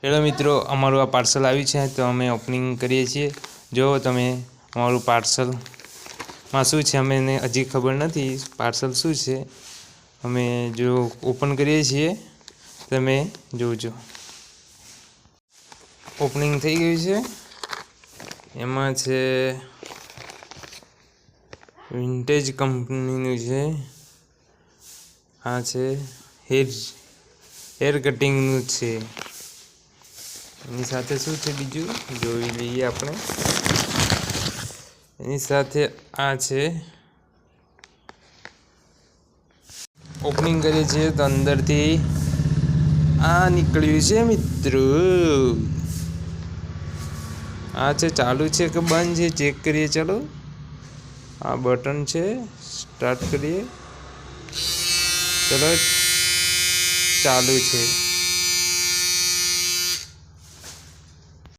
Hello મિત્રો, અમારું આ પાર્સલ આવ્યું છે તો અમે ઓપનિંગ કરીએ છીએ। જો તમે અમારું પાર્સલમાં શું છે અમને હજી ખબર નથી પાર્સલ શું છે। અમે જો ઓપન કરીએ છીએ તમે જોજો। ઓપનિંગ થઈ ગયું છે। એમાં છે વિન્ટેજ કંપનીનું છે। આ છે હેર કટિંગનું છે। એની સાથે શું છે બીજું જોઈ લઈએ આપણે। એની સાથે આ છે ઓપનિંગ કરીએ છીએ તો અંદરથી આ નીકળ્યું છે મિત્રો। આ છે ચાલુ છે કે બંધ છે ચેક કરીએ। ચાલો આ બટન છે, સ્ટાર્ટ કરીએ। ચલો ચાલુ છે।